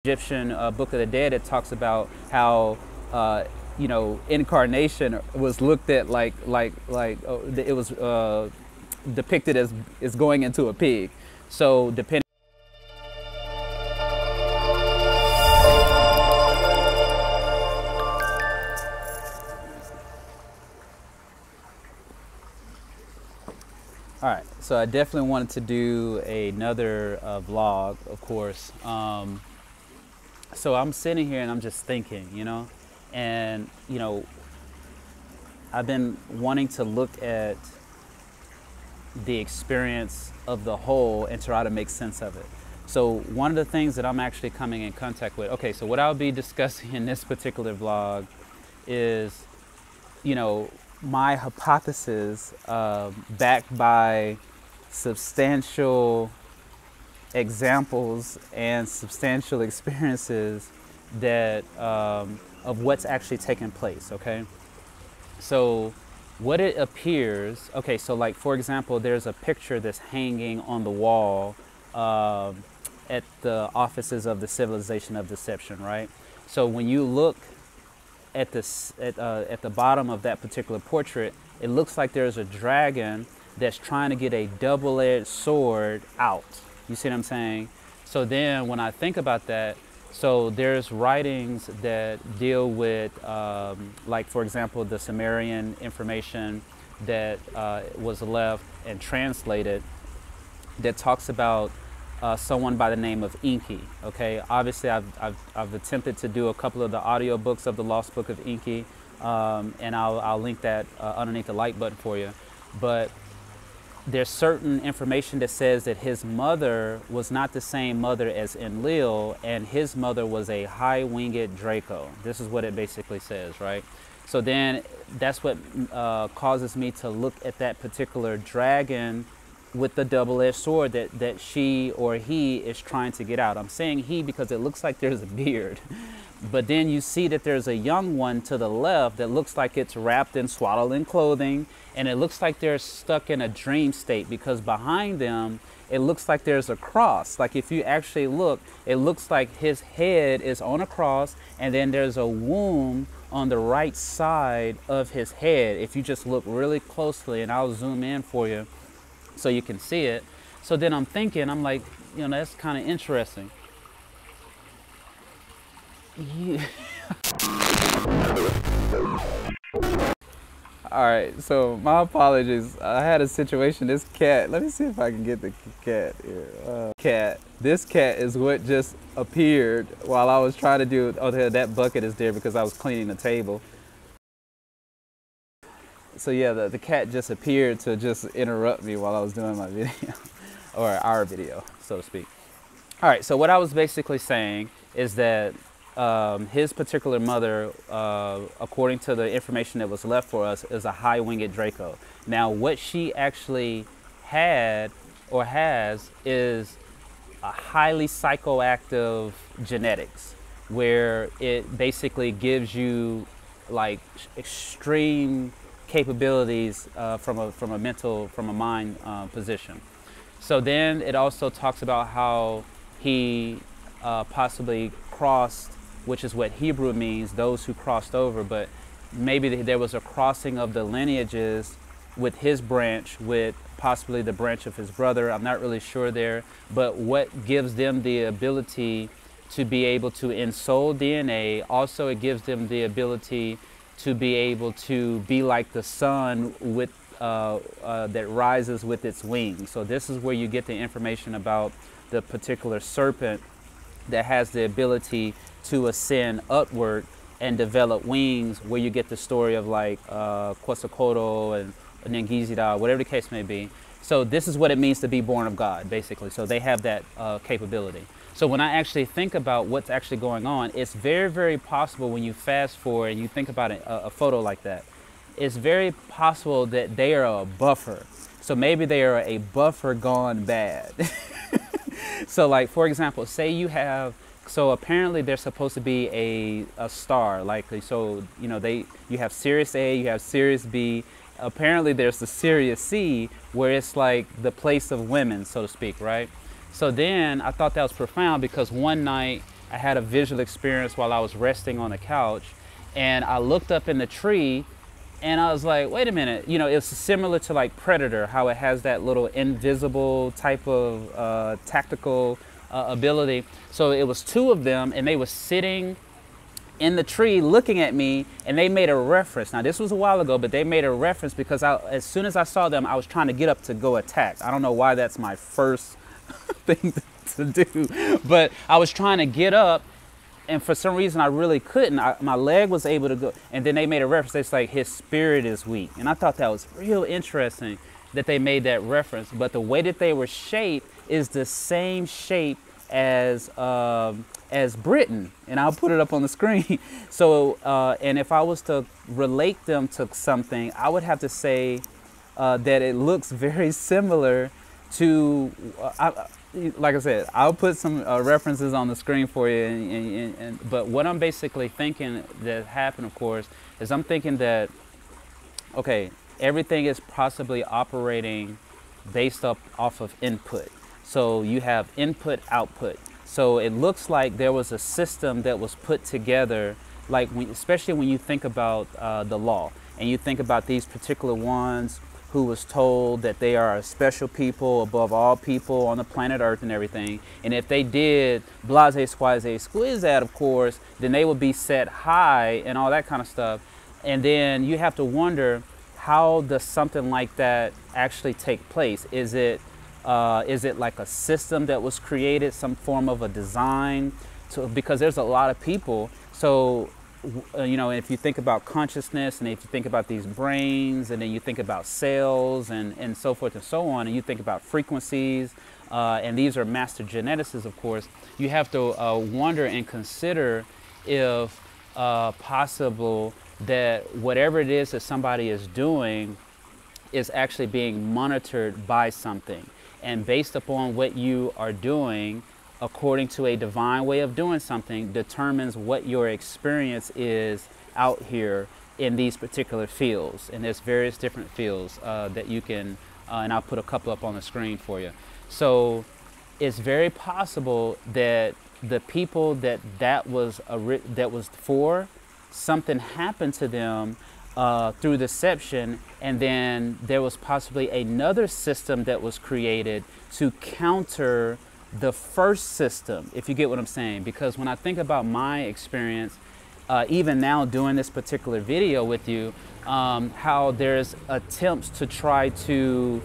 Egyptian Book of the Dead, it talks about how you know, incarnation was looked at like it was depicted as going into a pig. So depending. All right, so I definitely wanted to do another vlog, of course. So I'm sitting here and I'm just thinking, you know, and, you know, I've been wanting to look at the experience of the whole and try to make sense of it. So one of the things that I'm actually coming in contact with, okay, so what I'll be discussing in this particular vlog is, you know, my hypothesis backed by substantial examples and substantial experiences that of what's actually taken place. Okay, so what it appears, okay, so like for example, there's a picture that's hanging on the wall at the offices of the Civilization of Deception, right? So when you look at the bottom of that particular portrait, it looks like there's a dragon that's trying to get a double-edged sword out. You see what I'm saying? So then when I think about that, so there's writings that deal with, like for example, the Sumerian information that was left and translated that talks about someone by the name of Enki. Okay, obviously I've attempted to do a couple of the audio books of the Lost Book of Enki, and I'll link that underneath the like button for you. But there's certain information that says that his mother was not the same mother as Enlil, and his mother was a high-winged Draco. This is what it basically says, right? So then that's what causes me to look at that particular dragon with the double-edged sword that she or he is trying to get out. I'm saying he because it looks like there's a beard. But then you see that there's a young one to the left that looks like it's wrapped in swaddling clothing, and it looks like they're stuck in a dream state because behind them, it looks like there's a cross. Like if you actually look, it looks like his head is on a cross, and then there's a womb on the right side of his head. If you just look really closely, and I'll zoom in for you so you can see it. So then I'm thinking, I'm like, you know, that's kind of interesting. Yeah. All right, so my apologies. I had a situation. This cat, let me see if I can get the cat here. This cat is what just appeared while I was trying to do, oh, that bucket is there because I was cleaning the table. So yeah, the cat just appeared to just interrupt me while I was doing my video, or our video, so to speak. All right, so what I was basically saying is that his particular mother, according to the information that was left for us, is a high-winged Draco. Now, what she actually had or has is a highly psychoactive genetics, where it basically gives you like extreme capabilities from a mind position. So then it also talks about how he possibly crossed, which is what Hebrew means, those who crossed over, but maybe there was a crossing of the lineages with his branch, with possibly the branch of his brother. I'm not really sure there, but what gives them the ability to be able to ensoul DNA, also it gives them the ability to be able to be like the sun with that rises with its wings. So this is where you get the information about the particular serpent that has the ability to ascend upward and develop wings, where you get the story of like Quetzalcoatl and Nengizida, whatever the case may be. So this is what it means to be born of God, basically. So they have that capability. So when I actually think about what's actually going on, it's very, very possible when you fast forward and you think about a photo like that, it's very possible that they are a buffer. So maybe they are a buffer gone bad. So like, for example, say you have, so apparently there's supposed to be a star, likely. So, you know, you have Sirius A, you have Sirius B. Apparently there's the Sirius C, where it's like the place of women, so to speak, right? So then I thought that was profound because one night I had a visual experience while I was resting on the couch, and I looked up in the tree, and I was like, wait a minute, you know, it's similar to like Predator, how it has that little invisible type of tactical ability. So it was two of them, and they were sitting in the tree looking at me, and they made a reference. Now, this was a while ago, but they made a reference because as soon as I saw them, I was trying to get up to go attack. I don't know why that's my first thing to do, but I was trying to get up, and for some reason I really couldn't. My leg was able to go, and then they made a reference. It's like his spirit is weak, and I thought that was real interesting that they made that reference. But the way that they were shaped is the same shape as Britain, and I'll put it up on the screen. So, and if I was to relate them to something, I would have to say that it looks very similar to. Like I said, I'll put some references on the screen for you. But what I'm basically thinking that happened, of course, is I'm thinking that, okay, everything is possibly operating based off of input. So you have input, output. So it looks like there was a system that was put together, like especially when you think about the law, and you think about these particular ones who was told that they are a special people above all people on the planet Earth and everything. And if they did blase, squaze, squeeze that, of course, then they would be set high and all that kind of stuff. And then you have to wonder, how does something like that actually take place? Is it like a system that was created, some form of a design? So, because there's a lot of people. So, you know, if you think about consciousness, and if you think about these brains, and then you think about cells and so forth and so on, and you think about frequencies, and these are master geneticists, of course, you have to wonder and consider if possible that whatever it is that somebody is doing is actually being monitored by something. And based upon what you are doing, according to a divine way of doing something, determines what your experience is out here in these particular fields. And there's various different fields that you can, and I'll put a couple up on the screen for you. So it's very possible that the people that was for, something happened to them through deception, and then there was possibly another system that was created to counter the first system, if you get what I'm saying. Because when I think about my experience, even now doing this particular video with you, how there's attempts to try to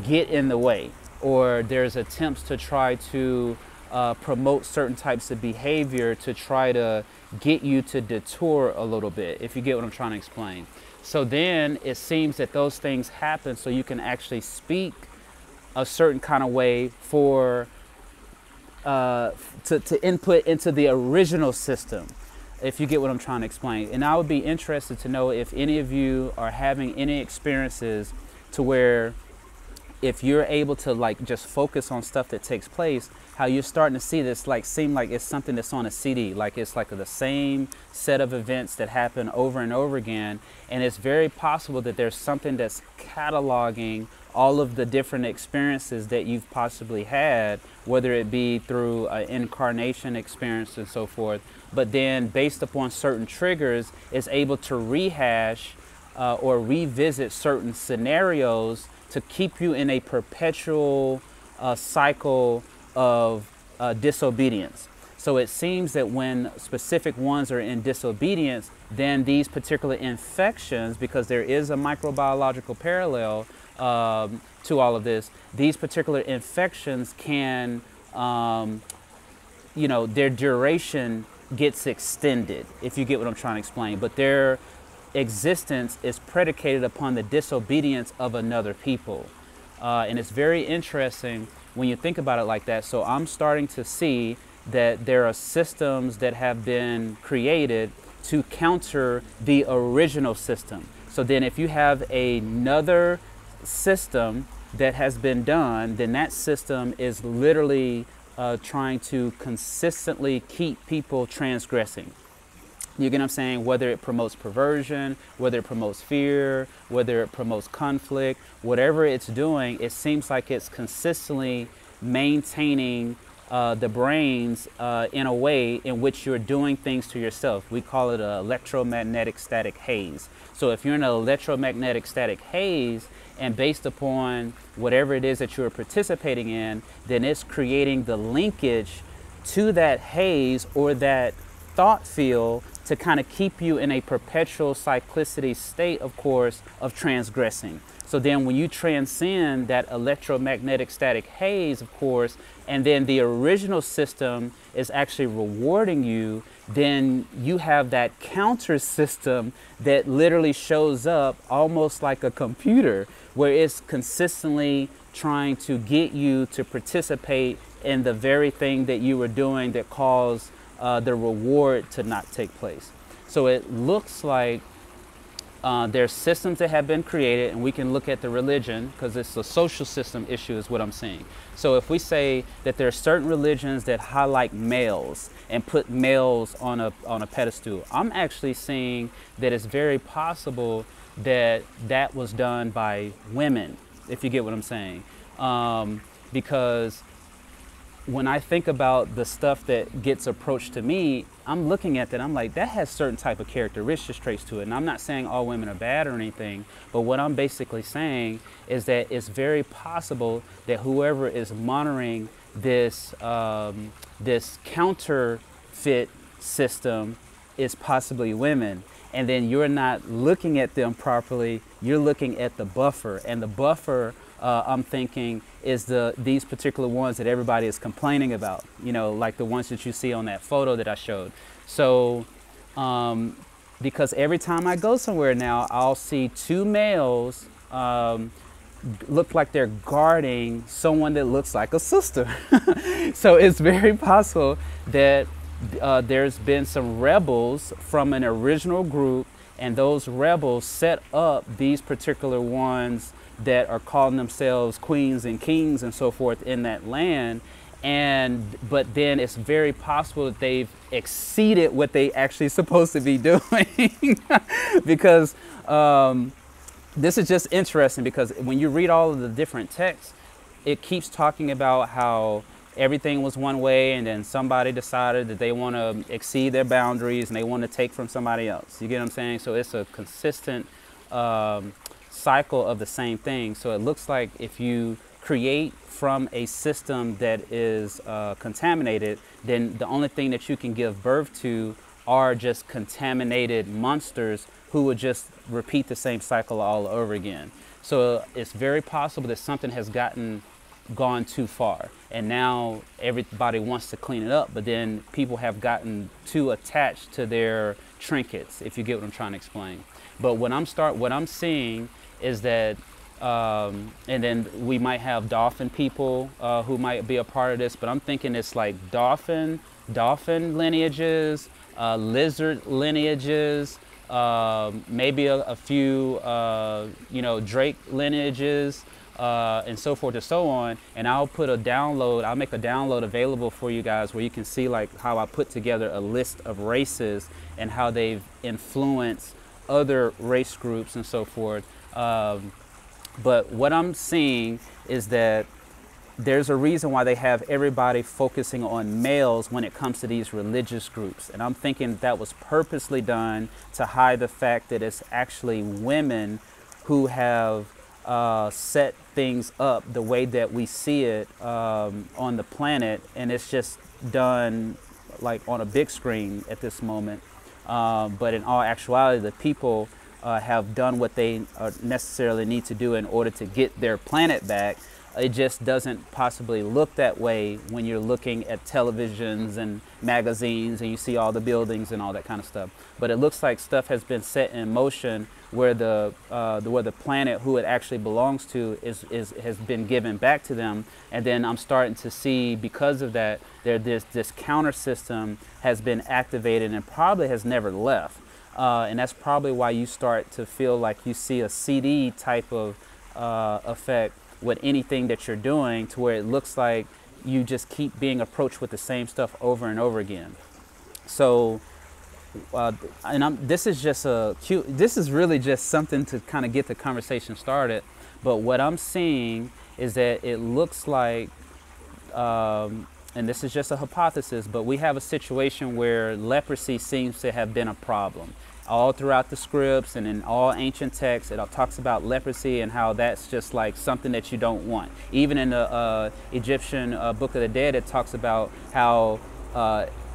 get in the way, or there's attempts to try to promote certain types of behavior to try to get you to detour a little bit, if you get what I'm trying to explain. So then it seems that those things happen so you can actually speak a certain kind of way for to input into the original system, if you get what I'm trying to explain. And I would be interested to know if any of you are having any experiences to where, if you're able to like just focus on stuff that takes place, how you're starting to see this like seem like it's something that's on a CD, like it's like the same set of events that happen over and over again. And it's very possible that there's something that's cataloging all of the different experiences that you've possibly had, whether it be through an incarnation experience and so forth, but then based upon certain triggers is able to rehash or revisit certain scenarios to keep you in a perpetual cycle of disobedience. So it seems that when specific ones are in disobedience, then these particular infections, because there is a microbiological parallel to all of this, these particular infections can, you know, their duration gets extended, if you get what I'm trying to explain. But their existence is predicated upon the disobedience of another people. And it's very interesting when you think about it like that. So I'm starting to see that there are systems that have been created to counter the original system. So then if you have another system that has been done, then that system is literally trying to consistently keep people transgressing. You get what I'm saying? Whether it promotes perversion, whether it promotes fear, whether it promotes conflict, whatever it's doing, it seems like it's consistently maintaining the brains in a way in which you're doing things to yourself. We call it an electromagnetic static haze. So if you're in an electromagnetic static haze, and based upon whatever it is that you're participating in, then it's creating the linkage to that haze or that thought field to kind of keep you in a perpetual cyclicity state, of course, of transgressing. So then when you transcend that electromagnetic static haze, of course, and then the original system is actually rewarding you, then you have that counter system that literally shows up almost like a computer, where it's consistently trying to get you to participate in the very thing that you were doing that caused the reward to not take place. So it looks like there's systems that have been created, and we can look at the religion because it's a social system issue is what I'm saying. So if we say that there are certain religions that highlight males and put males on a pedestal, I'm actually seeing that it's very possible that that was done by women, if you get what I'm saying. Because when I think about the stuff that gets approached to me, I'm looking at that, I'm like, that has certain type of characteristics traits to it. And I'm not saying all women are bad or anything, but what I'm basically saying is that it's very possible that whoever is monitoring this, this counterfeit system is possibly women. And then you're not looking at them properly, you're looking at the buffer. And the buffer, I'm thinking, is these particular ones that everybody is complaining about, you know, like the ones that you see on that photo that I showed. So, because every time I go somewhere now, I'll see two males look like they're guarding someone that looks like a sister. So it's very possible that there's been some rebels from an original group, and those rebels set up these particular ones that are calling themselves queens and kings and so forth in that land. But then it's very possible that they've exceeded what they actually supposed to be doing. Because this is just interesting, because when you read all of the different texts, it keeps talking about how everything was one way, and then somebody decided that they want to exceed their boundaries and they want to take from somebody else. You get what I'm saying? So it's a consistent cycle of the same thing. So it looks like if you create from a system that is contaminated, then the only thing that you can give birth to are just contaminated monsters who would just repeat the same cycle all over again. So it's very possible that something has gone too far, and now everybody wants to clean it up, but then people have gotten too attached to their trinkets, if you get what I'm trying to explain. But what I'm seeing is that, and then we might have dolphin people who might be a part of this, but I'm thinking it's like dolphin lineages, lizard lineages, maybe a few, drake lineages, and so forth and so on. And I'll make a download available for you guys where you can see like how I put together a list of races and how they've influenced other race groups and so forth. But what I'm seeing is that there's a reason why they have everybody focusing on males when it comes to these religious groups. And I'm thinking that was purposely done to hide the fact that it's actually women who have set things up the way that we see it on the planet. And it's just done like on a big screen at this moment. But in all actuality, the people have done what they necessarily need to do in order to get their planet back. It just doesn't possibly look that way when you're looking at televisions and magazines and you see all the buildings and all that kind of stuff. But it looks like stuff has been set in motion where the planet, who it actually belongs to, has been given back to them. And then I'm starting to see, because of that, this counter system has been activated and probably has never left. And that's probably why you start to feel like you see a CD type of effect with anything that you're doing, to where it looks like you just keep being approached with the same stuff over and over again. So, this is really just something to kind of get the conversation started. But what I'm seeing is that it looks like and this is just a hypothesis, but we have a situation where leprosy seems to have been a problem. All throughout the scripts and in all ancient texts, it all talks about leprosy and how that's just like something that you don't want. Even in the Egyptian Book of the Dead, it talks about how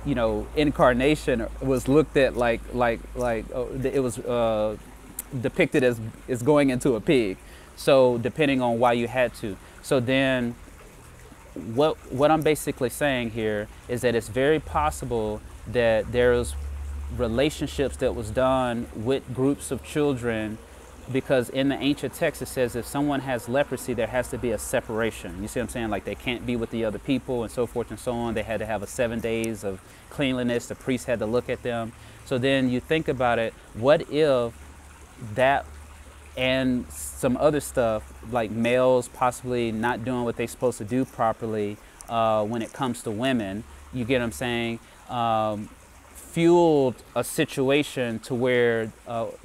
you know, incarnation was looked at like it was depicted as going into a pig. So depending on why you had to. So then what I'm basically saying here is that it's very possible that there's relationships that was done with groups of children, because in the ancient text it says if someone has leprosy, there has to be a separation. You see what I'm saying? Like they can't be with the other people and so forth and so on. They had to have a 7 days of cleanliness. The priest had to look at them. So then you think about it, what if that and some other stuff, like males possibly not doing what they're supposed to do properly when it comes to women, you get what I'm saying, fueled a situation to where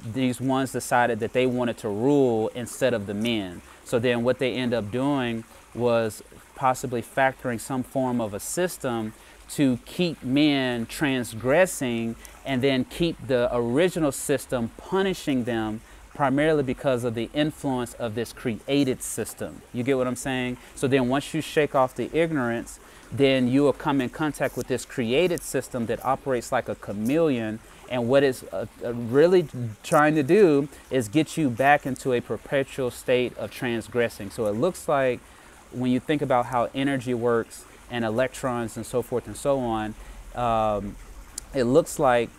these ones decided that they wanted to rule instead of the men. So then what they end up doing was possibly factoring some form of a system to keep men transgressing and then keep the original system punishing them, primarily because of the influence of this created system. You get what I'm saying? So then once you shake off the ignorance, then you will come in contact with this created system that operates like a chameleon. And what it's really trying to do is get you back into a perpetual state of transgressing. So it looks like when you think about how energy works and electrons and so forth and so on, it looks like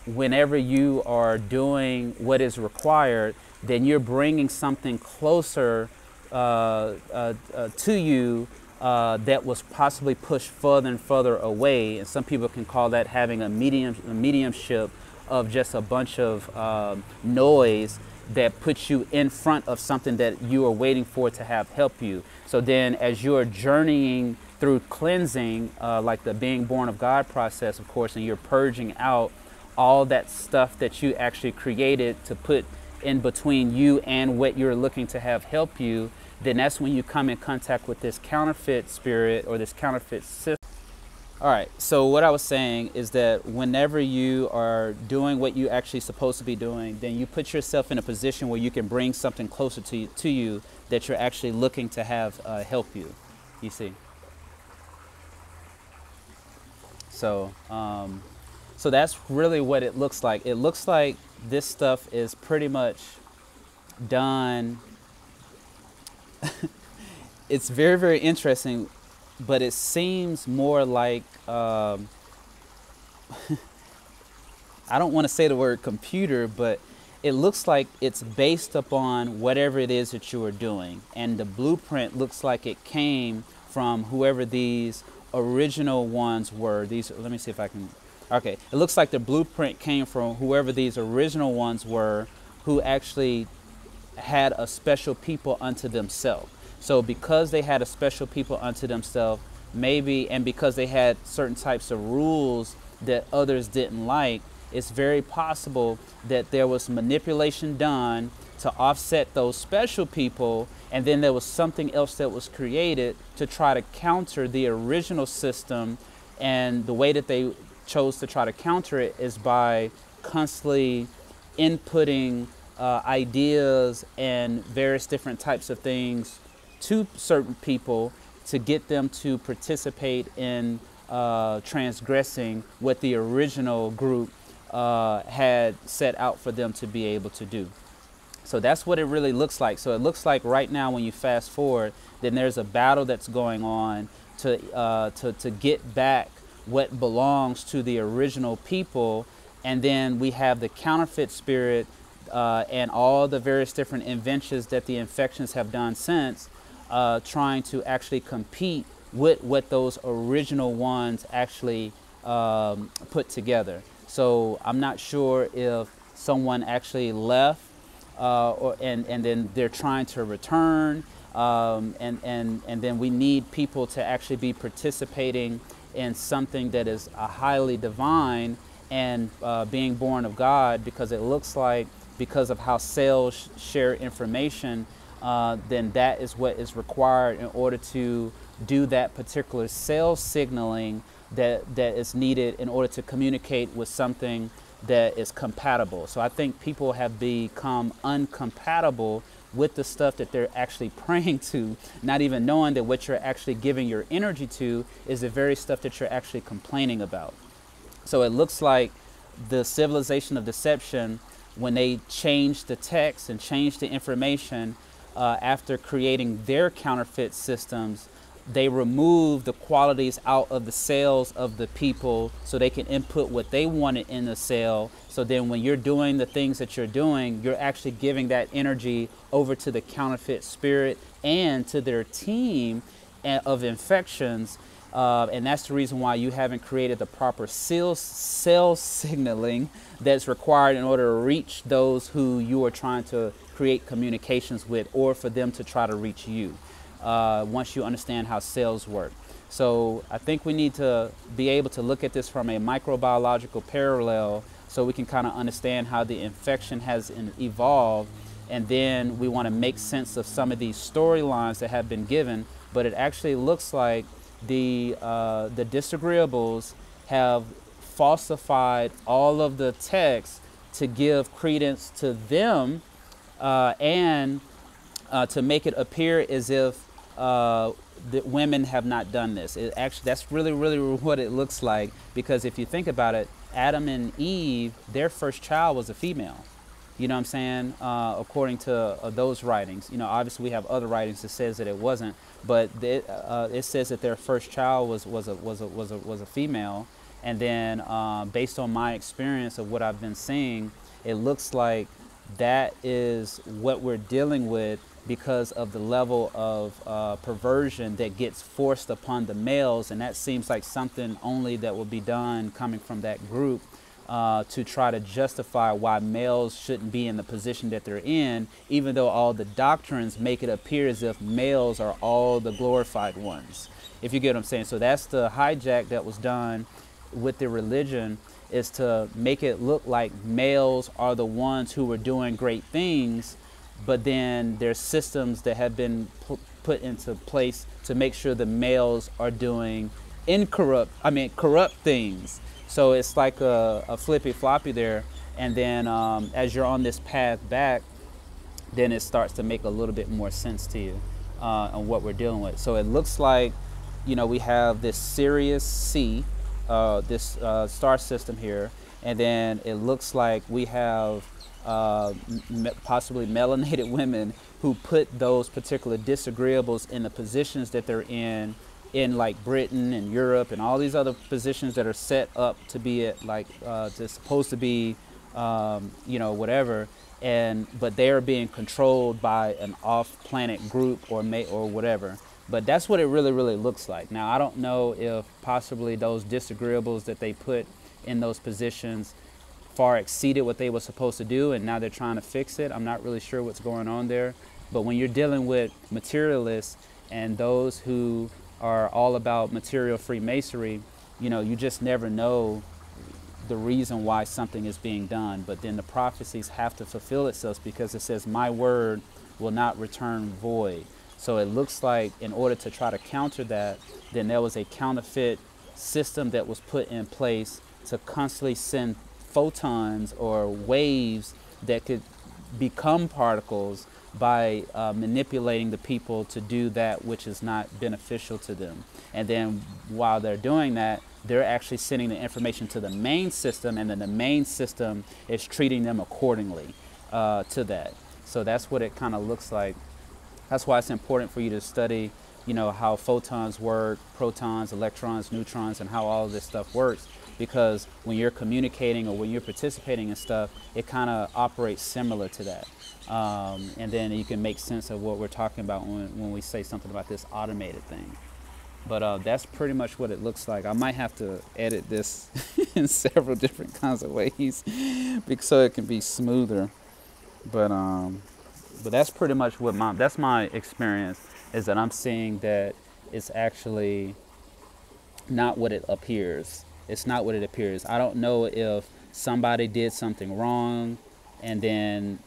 whenever you are doing what is required, then you're bringing something closer to you that was possibly pushed further and further away. And some people can call that having a mediumship of just a bunch of noise that puts you in front of something that you are waiting for to have help you. So then as you're journeying through cleansing, like the being born of God process, of course, and you're purging out all that stuff that you actually created to put in between you and what you're looking to have help you, then that's when you come in contact with this counterfeit spirit or this counterfeit system. All right, so what I was saying is that whenever you are doing what you actually supposed to be doing, then you put yourself in a position where you can bring something closer to you that you're actually looking to have help you, you see. So, so that's really what it looks like. It looks like this stuff is pretty much done. It's very, very interesting, but it seems more like, I don't want to say the word computer, but it looks like it's based upon whatever it is that you are doing. And the blueprint looks like it came from whoever these original ones were. These, let me see if I can, okay. It looks like the blueprint came from whoever these original ones were, who actually had a special people unto themselves. So because they had a special people unto themselves, maybe, and because they had certain types of rules that others didn't like, it's very possible that there was manipulation done to offset those special people, and then there was something else that was created to try to counter the original system. And the way that they chose to try to counter it is by constantly inputting ideas and various different types of things to certain people to get them to participate in transgressing what the original group had set out for them to be able to do. So that's what it really looks like. So it looks like right now when you fast forward, then there's a battle that's going on to get back what belongs to the original people. And then we have the counterfeit spirit and all the various different inventions that the infections have done since, trying to actually compete with what those original ones actually put together. So I'm not sure if someone actually left and then they're trying to return, and then we need people to actually be participating in something that is a highly divine and being born of God, because it looks like because of how cells share information, then that is what is required in order to do that particular cell signaling that is needed in order to communicate with something that is compatible. So I think people have become uncompatible with the stuff that they're actually praying to, not even knowing that what you're actually giving your energy to is the very stuff that you're actually complaining about. So it looks like the civilization of deception, when they changed the text and changed the information after creating their counterfeit systems, they removed the qualities out of the cells of the people so they can input what they wanted in the cell. So then when you're doing the things that you're doing, you're actually giving that energy over to the counterfeit spirit and to their team of infections. And that's the reason why you haven't created the proper cell signaling that's required in order to reach those who you are trying to create communications with, or for them to try to reach you. Once you understand how cells work. So I think we need to be able to look at this from a microbiological parallel so we can kind of understand how the infection has evolved, and then we want to make sense of some of these storylines that have been given. But it actually looks like the disagreeables have falsified all of the text to give credence to them and to make it appear as if that women have not done this. It actually, that's really what it looks like, because if you think about it, Adam and Eve, their first child was a female. You know what I'm saying? According to those writings. You know, obviously we have other writings that says that it wasn't, but it says that their first child was a female. And then based on my experience of what I've been seeing, it looks like that is what we're dealing with, because of the level of perversion that gets forced upon the males. And that seems like something only that will be done coming from that group to try to justify why males shouldn't be in the position that they're in, even though all the doctrines make it appear as if males are all the glorified ones, if you get what I'm saying. So that's the hijack that was done with the religion, is to make it look like males are the ones who were doing great things, but then there's systems that have been put into place to make sure the males are doing corrupt things. So it's like a flippy floppy there. And then as you're on this path back, then it starts to make a little bit more sense to you on what we're dealing with. So it looks like, you know, we have this Sirius C, this star system here, and then it looks like we have possibly melanated women who put those particular disagreeables in the positions that they're in like Britain and Europe and all these other positions that are set up to be at, like they're supposed to be you know, whatever, but they are being controlled by an off-planet group or whatever. But that's what it really looks like. Now I don't know if possibly those disagreeables that they put in those positions far exceeded what they were supposed to do, and now they're trying to fix it. I'm not really sure what's going on there. But when you're dealing with materialists and those who are all about material Freemasonry, you know, you just never know the reason why something is being done. But then the prophecies have to fulfill itself, because it says, my word will not return void. So it looks like in order to try to counter that, then there was a counterfeit system that was put in place to constantly send photons or waves that could become particles by manipulating the people to do that which is not beneficial to them. And then while they're doing that, they're actually sending the information to the main system, and then the main system is treating them accordingly to that. So that's what it kind of looks like. That's why it's important for you to study, you know, how photons work, protons, electrons, neutrons, and how all of this stuff works. Because when you're communicating or when you're participating in stuff, it kind of operates similar to that. And then you can make sense of what we're talking about when we say something about this automated thing. But that's pretty much what it looks like. I might have to edit this in several different kinds of ways so it can be smoother. But that's pretty much what that's my experience, is that I'm seeing that it's actually not what it appears. It's not what it appears. I don't know if somebody did something wrong, and then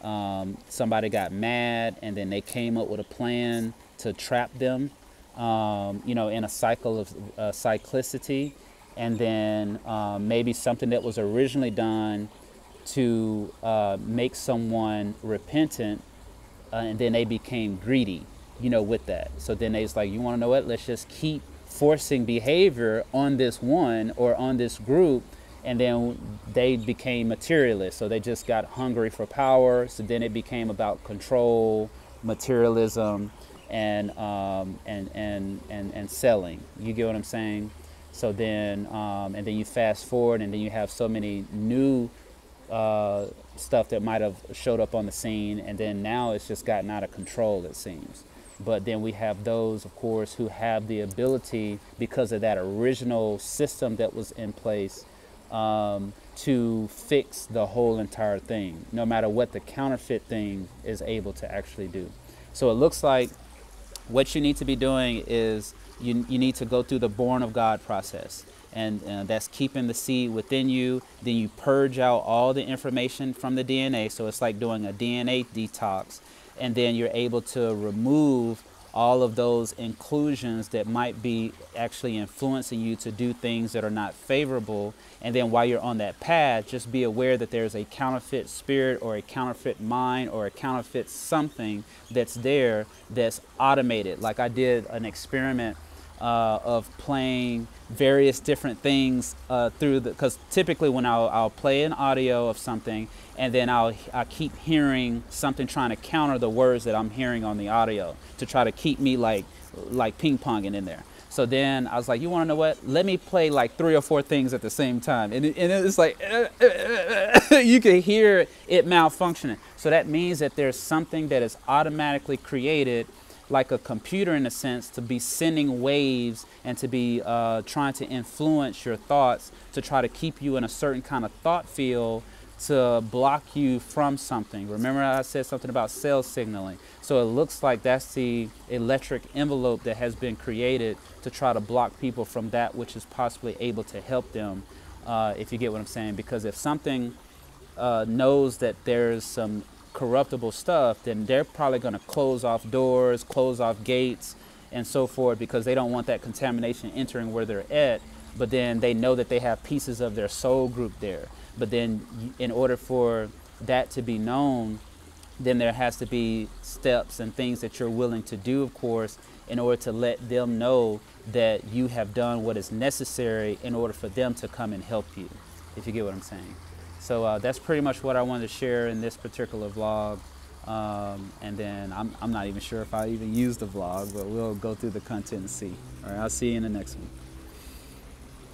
somebody got mad, and then they came up with a plan to trap them, you know, in a cycle of cyclicity, and then maybe something that was originally done to make someone repentant, and then they became greedy, you know, with that. So then they was like, you want to know what? Let's just keep forcing behavior on this one or on this group, and then they became materialists. So they just got hungry for power. So then it became about control, materialism, and selling. You get what I'm saying? So then, and then you fast forward, and then you have so many new stuff that might have showed up on the scene, and then now it's just gotten out of control, it seems. But then we have those, of course, who have the ability, because of that original system that was in place, to fix the whole entire thing, no matter what the counterfeit thing is able to actually do. So it looks like what you need to be doing is you need to go through the born of God process. And that's keeping the seed within you. Then you purge out all the information from the DNA. So it's like doing a DNA detox. And then you're able to remove all of those inclusions that might be actually influencing you to do things that are not favorable. And then while you're on that path, just be aware that there's a counterfeit spirit or a counterfeit mind or a counterfeit something that's there that's automated. Like I did an experiment of playing various different things through the, because typically when I'll play an audio of something, and then I keep hearing something trying to counter the words that I'm hearing on the audio to try to keep me like ping ponging in there. So then I was like, you want to know what? Let me play like 3 or 4 things at the same time. And it's like, you can hear it malfunctioning. So that means that there's something that is automatically created, like a computer in a sense, to be sending waves and to be trying to influence your thoughts, to try to keep you in a certain kind of thought field, to block you from something. Remember I said something about cell signaling. So it looks like that's the electric envelope that has been created to try to block people from that which is possibly able to help them, if you get what I'm saying. Because if something knows that there's some corruptible stuff, then they're probably going to close off doors, close off gates, and so forth, because they don't want that contamination entering where they're at. But then they know that they have pieces of their soul group there. But then in order for that to be known, then there has to be steps and things that you're willing to do, of course, in order to let them know that you have done what is necessary in order for them to come and help you, if you get what I'm saying. So that's pretty much what I wanted to share in this particular vlog. And then I'm not even sure if I even used the vlog, but we'll go through the content and see. All right, I'll see you in the next one.